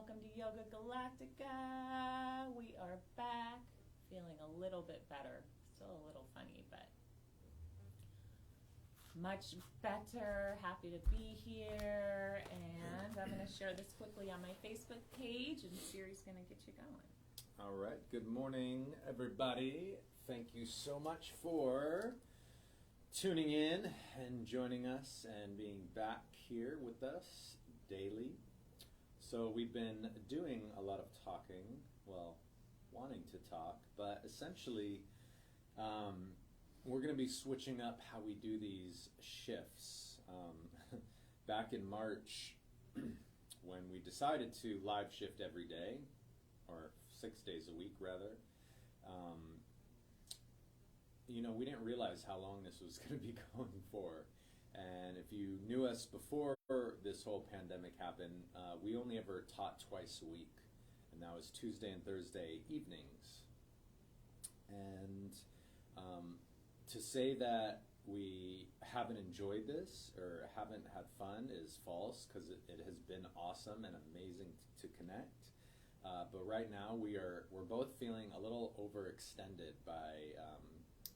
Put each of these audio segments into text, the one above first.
welcome to Yoga Galactica. We are back, feeling a little bit better. Still a little funny, but much better. Happy to be here, and I'm going to share this quickly on my Facebook page, and Siri's going to get you going. All right. Good morning, everybody. Thank you so much for tuning in and joining us and being back here with us daily. So we've been doing a lot of talking, well, wanting to talk, but essentially we're going to be switching up how we do these shifts. Back in March, when we decided to live shift every day, or 6 days a week rather, we didn't realize how long this was going to be going for. And if you knew us before this whole pandemic happened, we only ever taught twice a week, and that was Tuesday and Thursday evenings. And to say that we haven't enjoyed this or haven't had fun is false, because it has been awesome and amazing to connect. But right now we're both feeling a little overextended by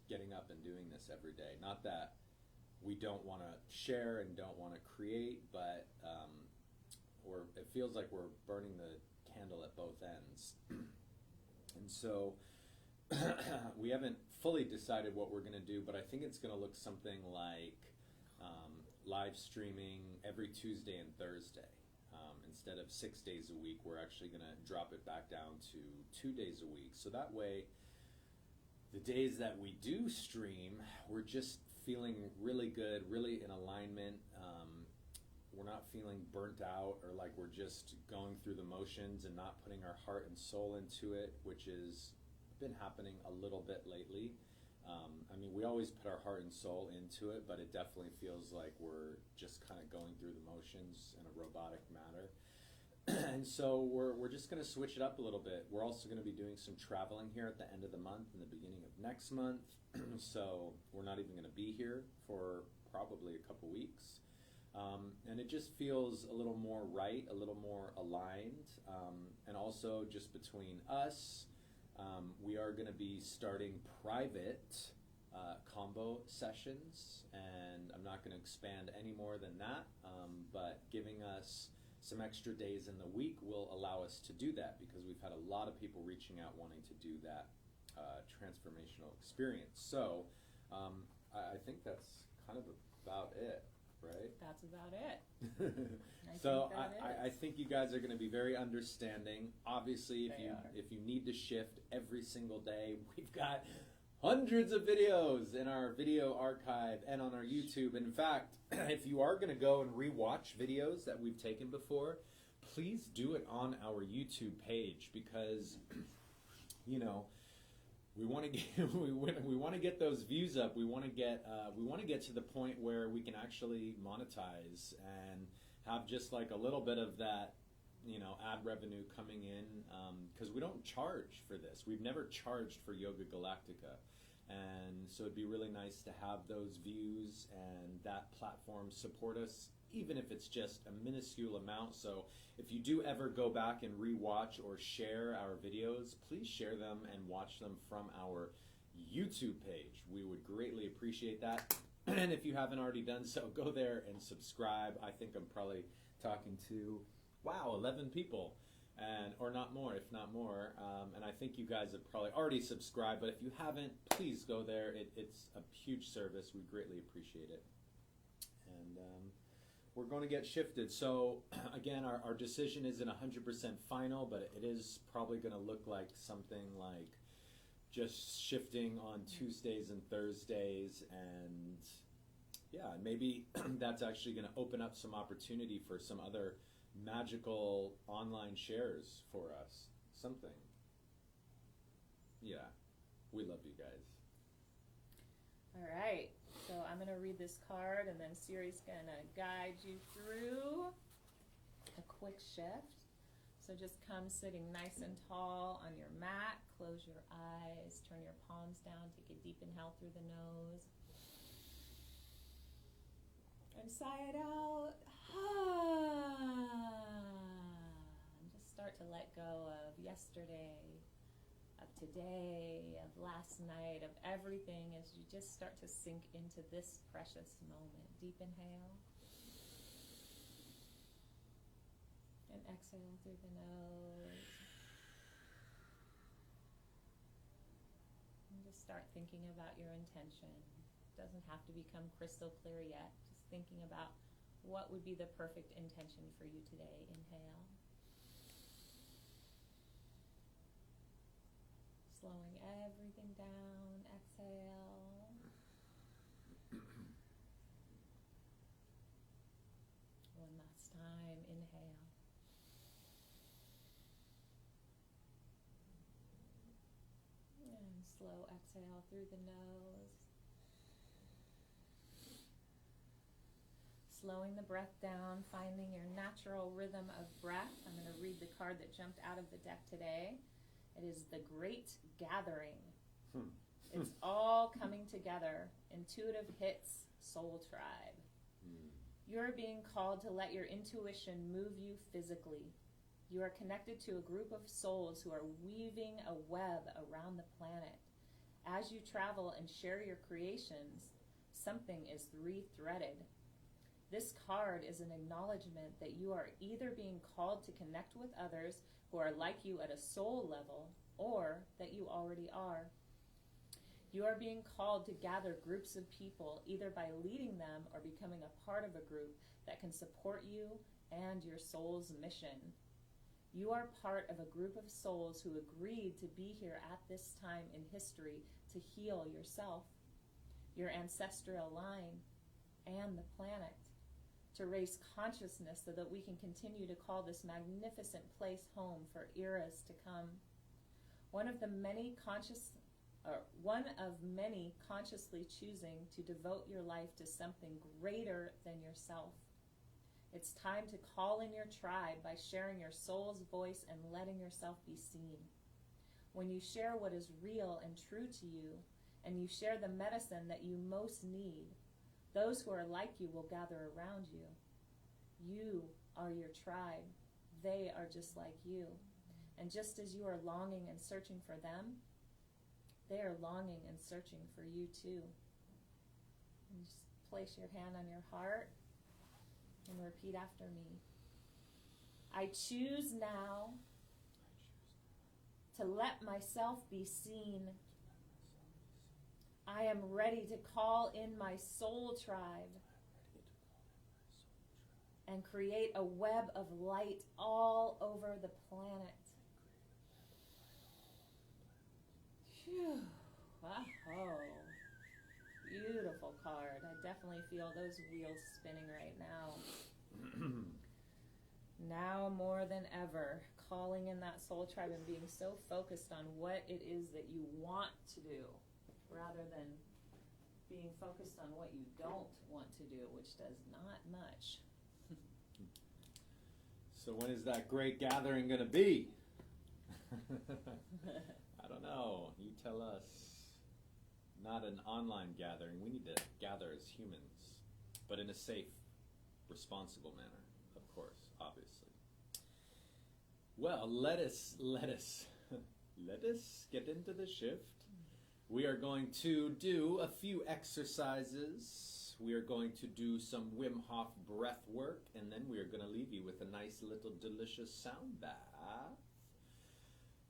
getting up and doing this every day. Not that we don't want to share and don't want to create, but it feels like we're burning the candle at both ends. And so we haven't fully decided what we're going to do, but I think it's going to look something like live streaming every Tuesday and Thursday. Instead of 6 days a week, we're actually going to drop it back down to 2 days a week. So that way, the days that we do stream, we're just feeling really good, really in alignment. We're not feeling burnt out or like we're just going through the motions and not putting our heart and soul into it, which has been happening a little bit lately. We always put our heart and soul into it, but it definitely feels like we're just kind of going through the motions in a robotic manner. And so we're just going to switch it up a little bit. We're also going to be doing some traveling here at the end of the month and the beginning of next month. So we're not even going to be here for probably a couple weeks. And it just feels a little more right, a little more aligned. And also just between us, we are going to be starting private Kambo sessions. And I'm not going to expand any more than that, but giving us some extra days in the week will allow us to do that, because we've had a lot of people reaching out wanting to do that transformational experience. So I think that's kind of about it, right? That's about it. I think you guys are going to be very understanding. Obviously, if you need to shift every single day, we've got hundreds of videos in our video archive and on our YouTube. In fact, if you are going to go and rewatch videos that we've taken before, please do it on our YouTube page, because we want to get we want to get those views up. We want to get to the point where we can actually monetize and have just like a little bit of that ad revenue coming in, because we don't charge for this. We've never charged for Yoga Galactica. And so it'd be really nice to have those views and that platform support us, even if it's just a minuscule amount. So if you do ever go back and rewatch or share our videos, please share them and watch them from our YouTube page. We would greatly appreciate that. And if you haven't already done so, go there and subscribe. I think I'm probably talking to 11 people, or not more, if not more. And I think you guys have probably already subscribed, but if you haven't, please go there. It's a huge service. We greatly appreciate it. And we're going to get shifted. So again, our decision isn't 100% final, but it is probably going to look like something like just shifting on Tuesdays and Thursdays, and maybe that's actually going to open up some opportunity for some other magical online shares for us. Something. Yeah. We love you guys. All right. So I'm going to read this card, and then Siri's going to guide you through a quick shift. So just come sitting nice and tall on your mat. Close your eyes. Turn your palms down. Take a deep inhale through the nose. And sigh it out. And just yesterday, of today, of last night, of everything, as you just start to sink into this precious moment. Deep inhale. And exhale through the nose. And just start thinking about your intention. Doesn't have to become crystal clear yet. Just thinking about what would be the perfect intention for you today. Inhale. Slowing everything down. Exhale. One last time. Inhale. And slow exhale through the nose. Slowing the breath down, finding your natural rhythm of breath. I'm going to read the card that jumped out of the deck today. It is the Great Gathering. It's all coming together. Intuitive hits, soul tribe. You're being called to let your intuition move you physically. You are connected to a group of souls who are weaving a web around the planet. As you travel and share your creations, something is re-threaded. This card is an acknowledgement that you are either being called to connect with others who are like you at a soul level, or that you already are. You are being called to gather groups of people, either by leading them or becoming a part of a group that can support you and your soul's mission. You are part of a group of souls who agreed to be here at this time in history to heal yourself, your ancestral line, and the planet, to raise consciousness so that we can continue to call this magnificent place home for eras to come. One of many consciously choosing to devote your life to something greater than yourself. It's time to call in your tribe by sharing your soul's voice and letting yourself be seen. When you share what is real and true to you, and you share the medicine that you most need, those who are like you will gather around you. You are your tribe. They are just like you. And just as you are longing and searching for them, they are longing and searching for you too. And just place your hand on your heart and repeat after me. I choose now to let myself be seen. I am ready to call in my soul tribe and create a web of light all over the planet. Phew. Wow. Beautiful card. I definitely feel those wheels spinning right now. Now more than ever, calling in that soul tribe and being so focused on what it is that you want to do, rather than being focused on what you don't want to do, which does not much. So when is that great gathering going to be? I don't know. You tell us. Not an online gathering. We need to gather as humans, but in a safe, responsible manner, of course, obviously. Well, let us get into the shift. We are going to do a few exercises. We are going to do some Wim Hof breath work, and then we are going to leave you with a nice little delicious sound bath.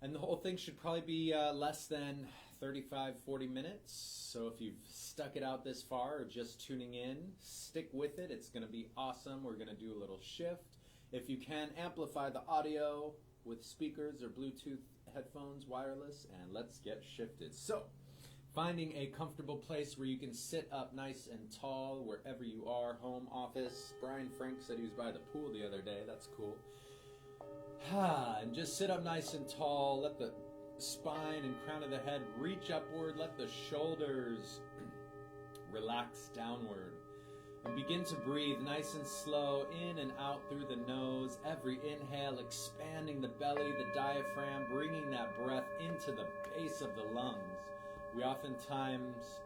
And the whole thing should probably be less than 35, 40 minutes. So if you've stuck it out this far or just tuning in, stick with it. It's going to be awesome. We're going to do a little shift. If you can, amplify the audio with speakers or Bluetooth headphones, wireless, and let's get shifted. So, finding a comfortable place where you can sit up nice and tall wherever you are, home, office. Brian Frank said he was by the pool the other day. That's cool. And just sit up nice and tall. Let the spine and crown of the head reach upward. Let the shoulders relax downward. And begin to breathe nice and slow in and out through the nose. Every inhale, expanding the belly, the diaphragm, bringing that breath into the base of the lungs. We oftentimes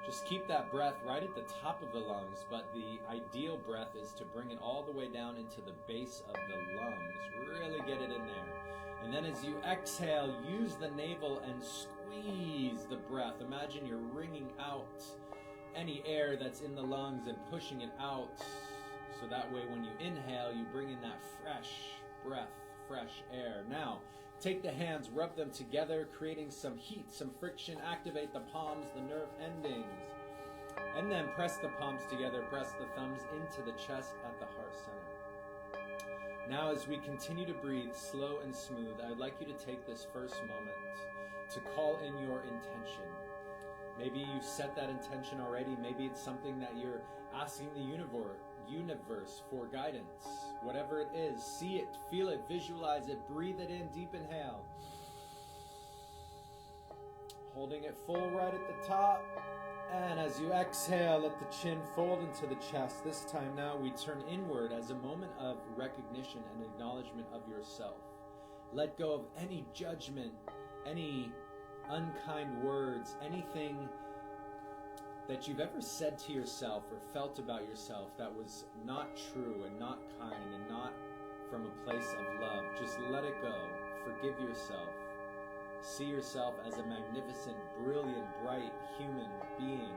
Just keep that breath right at the top of the lungs, but the ideal breath is to bring it all the way down into the base of the lungs. Really get it in there. And then as you exhale, use the navel and squeeze the breath. Imagine you're wringing out any air that's in the lungs and pushing it out. So that way when you inhale, you bring in that fresh breath, fresh air. Now, take the hands, rub them together, creating some heat, some friction. Activate the palms, the nerve endings. And then press the palms together, press the thumbs into the chest at the heart center. Now, as we continue to breathe slow and smooth, I would like you to take this first moment to call in your intention. Maybe you set that intention already. Maybe it's something that you're asking the universe for guidance. Whatever it is, see it, feel it, visualize it, breathe it in, deep inhale. Holding it full right at the top. And as you exhale, let the chin fold into the chest. This time now we turn inward as a moment of recognition and acknowledgement of yourself. Let go of any judgment, any unkind words, anything that you've ever said to yourself or felt about yourself that was not true and not kind and not from a place of love. Just let it go. Forgive yourself. See yourself as a magnificent, brilliant, bright human being.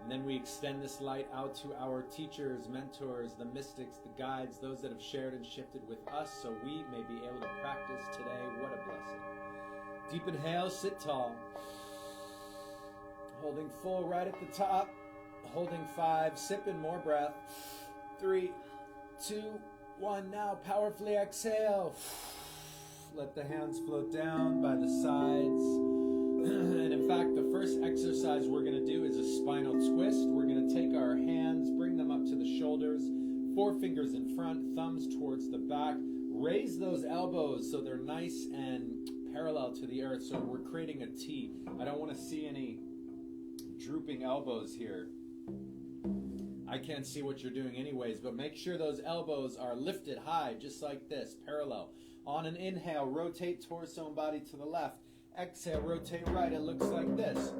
And then we extend this light out to our teachers, mentors, the mystics, the guides, those that have shared and shifted with us so we may be able to practice today. What a blessing. Deep inhale, sit tall. Holding full right at the top. Holding 5, sipping more breath. 3, 2, 1. Now powerfully exhale. Let the hands float down by the sides. And in fact, the first exercise we're going to do is a spinal twist. We're going to take our hands, bring them up to the shoulders, 4 fingers in front, thumbs towards the back. Raise those elbows so they're nice and parallel to the earth. So we're creating a T. I don't want to see any drooping elbows here. I can't see what you're doing anyways, but make sure those elbows are lifted high, just like this, parallel. On an inhale, rotate torso and body to the left. Exhale, rotate right. It looks like this.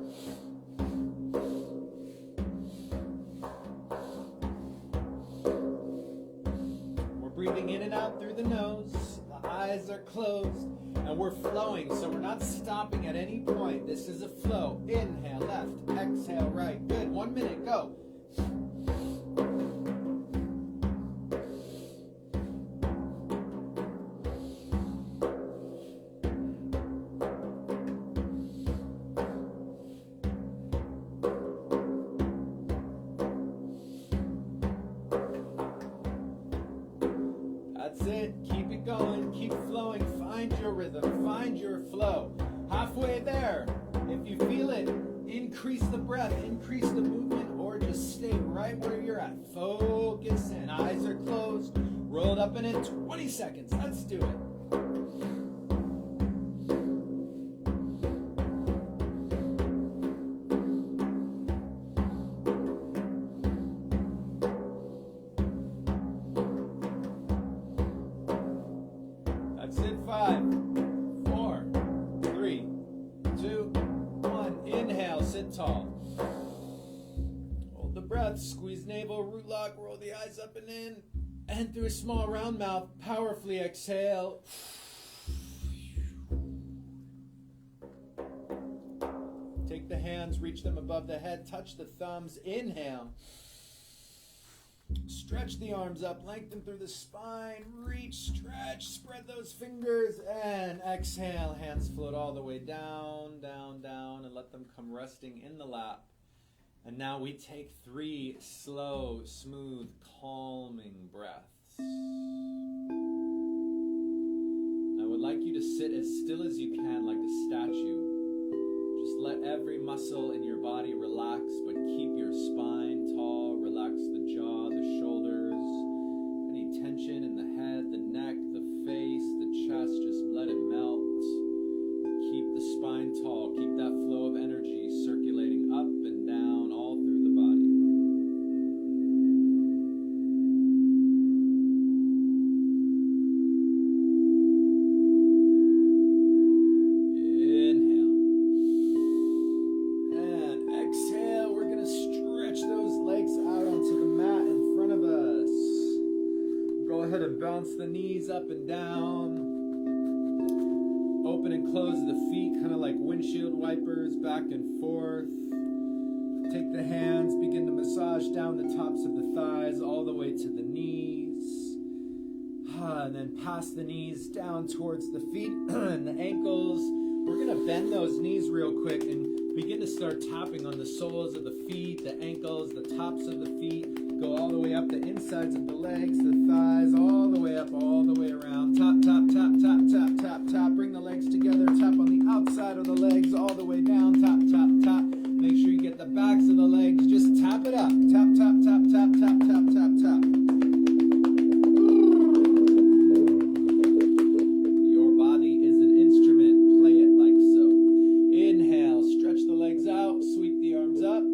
We're breathing in and out through the nose. The eyes are closed. And we're flowing, so we're not stopping at any point. This is a flow. Inhale, left. Exhale, right. Good. 1 minute. Go. That's it. Keep it going. Keep flowing. Find your rhythm. Find your flow. Halfway there. If you feel it, increase the breath, increase the movement, or just stay right where you're at. Focus in. Eyes are closed. Roll it up and in 20 seconds. Let's do it. That's it. 5, 4, 3, 2, 1. Inhale, sit tall. Hold the breath, squeeze navel, root lock, roll the eyes up and in. And through a small round mouth, powerfully exhale. Take the hands, reach them above the head, touch the thumbs. Inhale. Stretch the arms up, lengthen through the spine, reach, stretch, spread those fingers, and exhale. Hands float all the way down, down, down, and let them come resting in the lap. And now we take 3 slow, smooth, calming breaths. I would like you to sit as still as you can, like a statue. Just let every muscle in your body relax, but keep your spine tall. Relax the jaw, the shoulders, any tension in the head, the neck, the face, the chest, just let it melt. Keep the spine tall. Keep that flow of energy circulating up and down all through the body. Inhale. Go ahead and bounce the knees up and down. Open and close the feet, kind of like windshield wipers, back and forth. Take the hands, begin to massage down the tops of the thighs all the way to the knees. And then pass the knees down towards the feet and the ankles. We're going to bend those knees real quick and begin to start tapping on the soles of the feet, the ankles, the tops of the feet. Go all the way up the insides of the legs, the thighs, all the way up, all the way around. Tap, tap, tap, tap, tap, tap, tap. Bring the legs together. Tap on the outside of the legs, all the way down. Tap, tap, tap. Make sure you get the backs of the legs. Just tap it up. Tap, tap, tap, tap, tap, tap, tap, tap. Your body is an instrument. Play it like so. Inhale, stretch the legs out, sweep the arms up.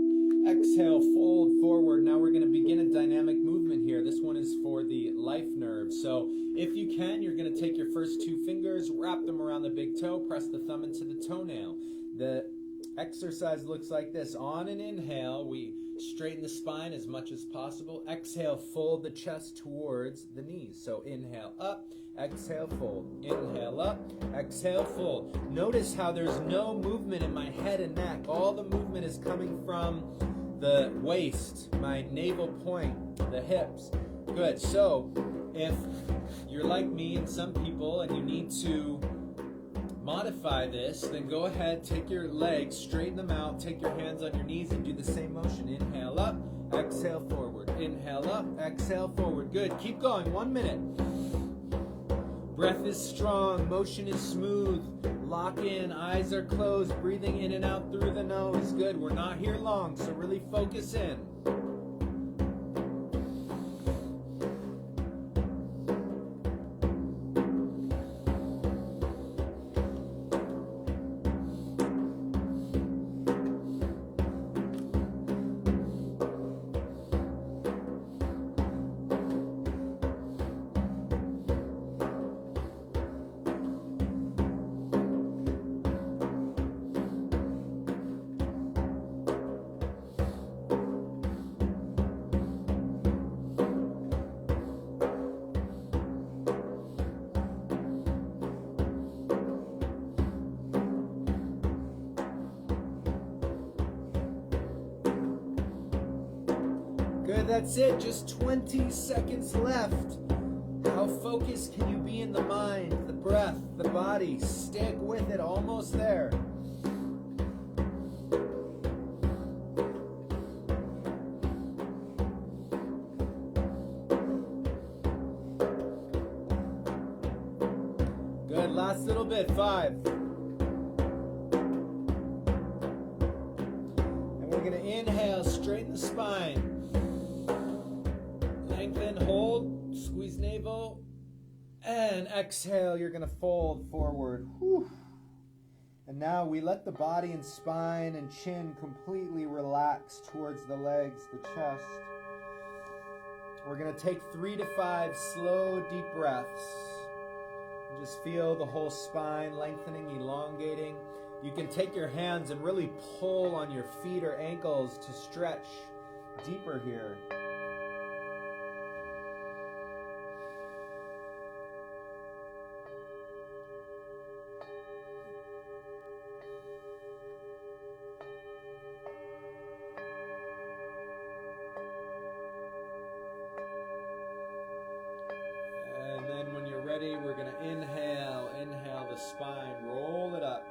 Exhale, fold forward. Now we're going to begin a dynamic movement here. This one is for the life nerve. So if you can, you're going to take your first two fingers, wrap them around the big toe, press the thumb into the toenail. The exercise looks like this. On an inhale, we straighten the spine as much as possible. Exhale, fold the chest towards the knees. So inhale up, exhale, fold. Inhale up, exhale, fold. Notice how there's no movement in my head and neck. All the movement is coming from the waist, my navel point, the hips. Good. So if you're like me and some people and you need to modify this, then go ahead, take your legs, straighten them out, take your hands on your knees and do the same motion. Inhale up, exhale forward. Inhale up, exhale forward. Good. Keep going. 1 minute. Breath is strong, motion is smooth. Lock in, eyes are closed, breathing in and out through the nose. Good. We're not here long, so really focus in. Good, that's it. Just 20 seconds left. How focused can you be in the mind, the breath, the body? Stick with it, almost there. Good, last little bit, 5. And we're gonna inhale, straighten the spine. Lengthen, hold, squeeze navel, and exhale, you're going to fold forward. Whew. And now we let the body and spine and chin completely relax towards the legs, the chest. We're going to take 3 to 5 slow, deep breaths. And just feel the whole spine lengthening, elongating. You can take your hands and really pull on your feet or ankles to stretch deeper here. We're going to inhale the spine, roll it up.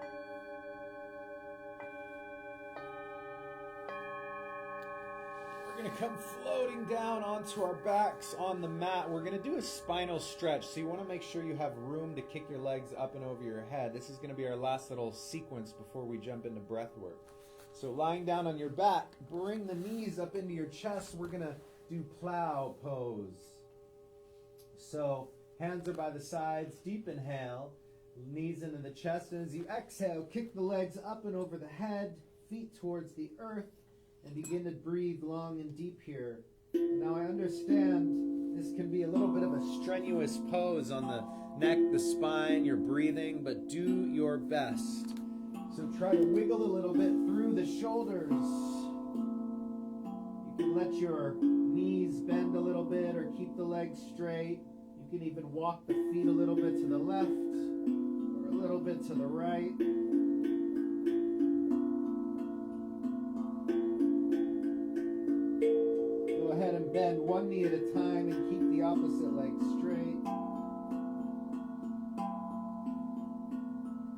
We're going to come floating down onto our backs on the mat. We're going to do a spinal stretch. So you want to make sure you have room to kick your legs up and over your head. This is going to be our last little sequence before we jump into breath work. So lying down on your back, bring the knees up into your chest. We're going to do plow pose. So hands are by the sides, deep inhale, knees into the chest, and as you exhale, kick the legs up and over the head, feet towards the earth, and begin to breathe long and deep here. Now I understand this can be a little bit of a strenuous pose on the neck, the spine, your breathing, but do your best. So try to wiggle a little bit through the shoulders. You can let your knees bend a little bit or keep the legs straight. You can even walk the feet a little bit to the left or a little bit to the right. Go ahead and bend one knee at a time and keep the opposite leg straight.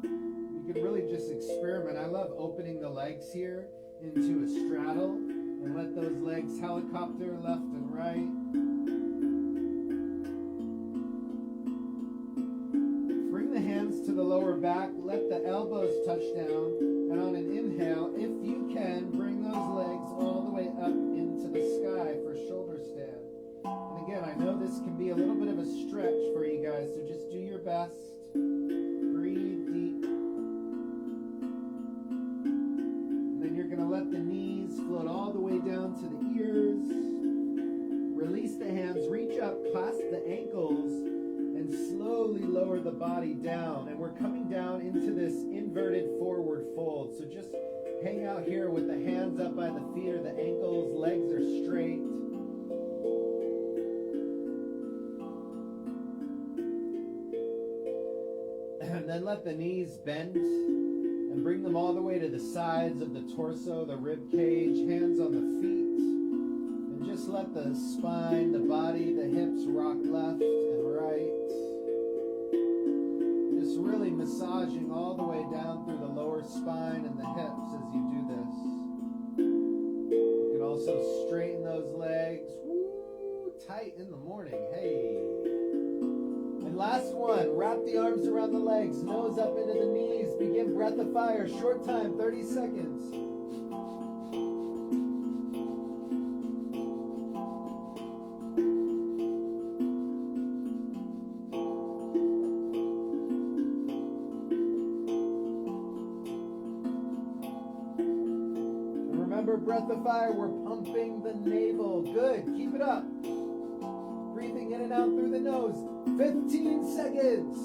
You can really just experiment. I love opening the legs here into a straddle and let those legs helicopter left and right. Bring the hands to the lower back. Let the elbows touch down. And on an inhale, if you can, bring those legs all the way up into the sky for shoulder stand. And again, I know this can be a little bit of a stretch for you guys, so just do your best. Breathe deep. And then you're going to let the knees float all the way down to the ears. Release the hands, reach up, clasp the ankles, and slowly lower the body down. And we're coming down into this inverted forward fold. So just hang out here with the hands up by the feet or the ankles, legs are straight. And then let the knees bend and bring them all the way to the sides of the torso, the rib cage, hands on the feet. And just let the spine, the body, the hips rock left and right. Just really massaging all the way down through the lower spine and the hips as you do this. You can also straighten those legs. Woo, tight in the morning. Hey. And last one, wrap the arms around the legs, nose up into the knees. Begin breath of fire, short time, 30 seconds. Breath of fire, we're pumping the navel. Good, keep it up. Breathing in and out through the nose. 15 seconds.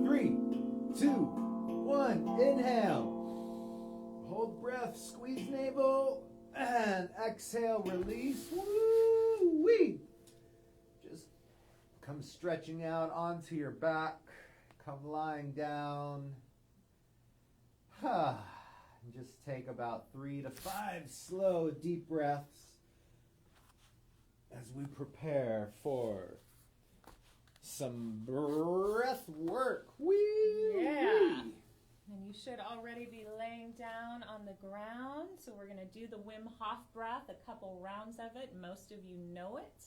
Three, two, one. Inhale. Hold breath, squeeze navel, and exhale, release. Woo-wee. Just come stretching out onto your back. Come lying down. And just take about 3 to 5 slow, deep breaths as we prepare for some breath work. Wee! Yeah. And you should already be laying down on the ground. So we're going to do the Wim Hof breath, a couple rounds of it. Most of you know it.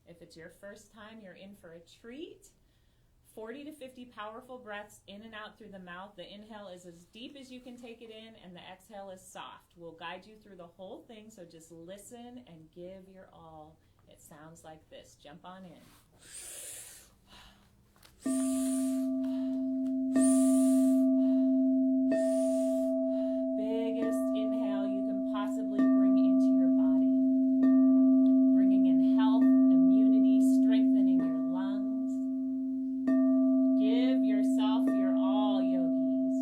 If it's your first time, you're in for a treat. 40 to 50 powerful breaths in and out through the mouth. The inhale is as deep as you can take it in, and the exhale is soft. We'll guide you through the whole thing, so just listen and give your all. It sounds like this. Jump on in. Biggest inhale you can possibly bring into your body. Bringing in health, immunity, strengthening your lungs. Give yourself your all, yogis.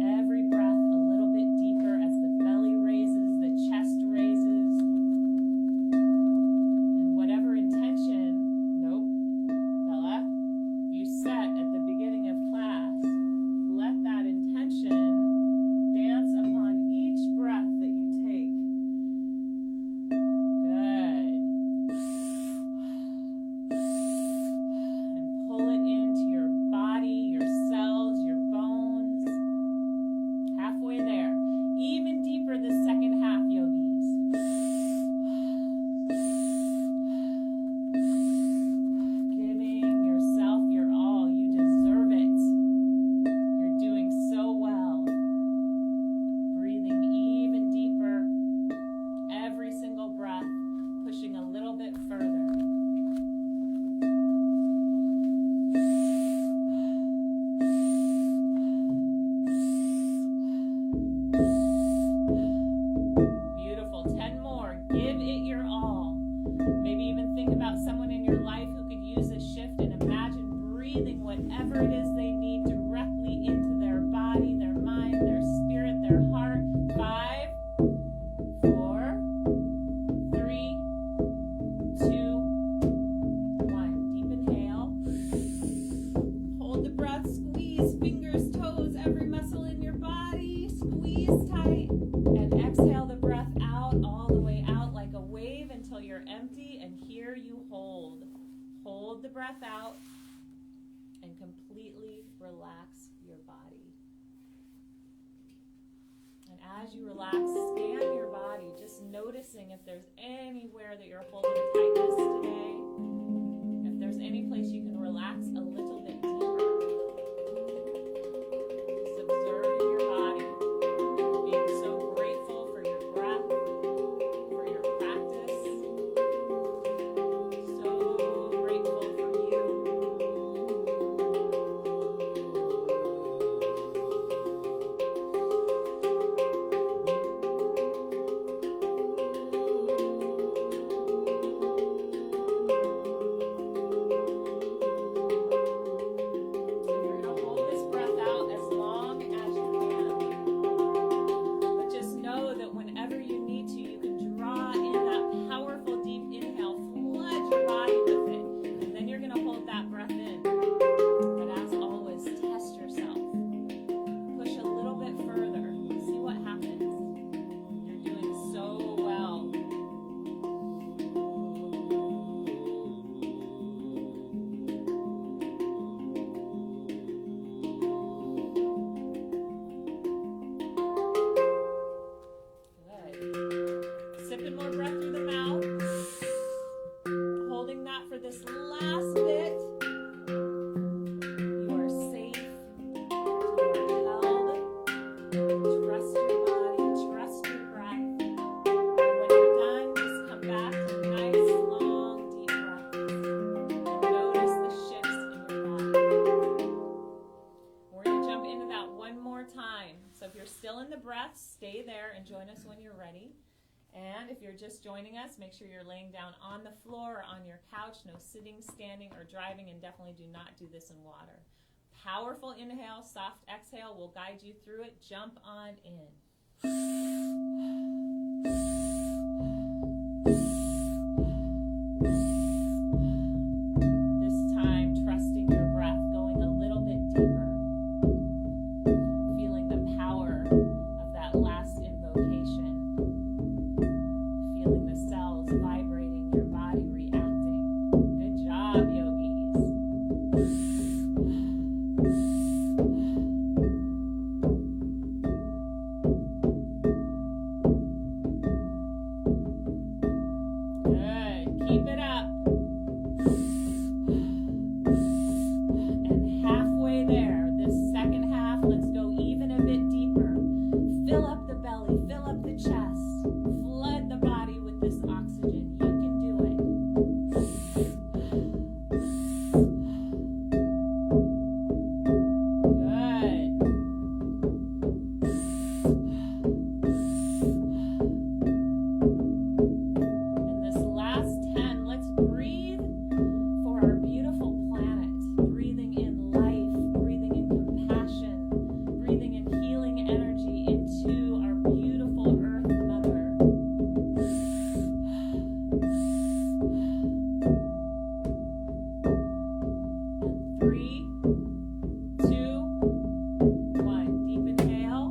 Every breath a little bit deeper as the belly raises, the chest raises. breath out and completely relax your body. And as you relax, scan your body, just noticing if there's anywhere that you're holding tightness today, if there's any place you can relax a little bit deeper. Just observing your body, being so grateful for your breath, for your practice. So grateful for you. Stay there and join us when you're ready. And if you're just joining us, make sure you're laying down on the floor or on your couch. No sitting, standing, or driving, and definitely do not do this in water. Powerful inhale, soft exhale will guide you through it. Jump on in. This time, trusting your breath, going a little bit deeper. Feeling the power of that last invocation. Feeling the cells vibrating, your body reacting. Good job, yogis. Good. Keep it up. And halfway there, this second half, let's go even a bit deeper. Fill up the belly, fill up the chest. Flood the body with this oxygen. You can do it. Good. And this last 10, let's breathe for our beautiful planet. Breathing in life, breathing in compassion, breathing in healing energy into our beautiful Earth Mother. And 3, 2, 1. Deep inhale.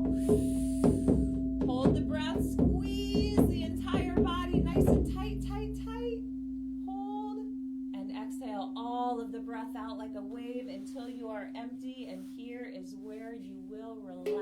Hold the breath. Squeeze the entire body nice and tight, tight, tight. Hold and exhale all of the breath out like a wave until you are empty. And here is where you will relax.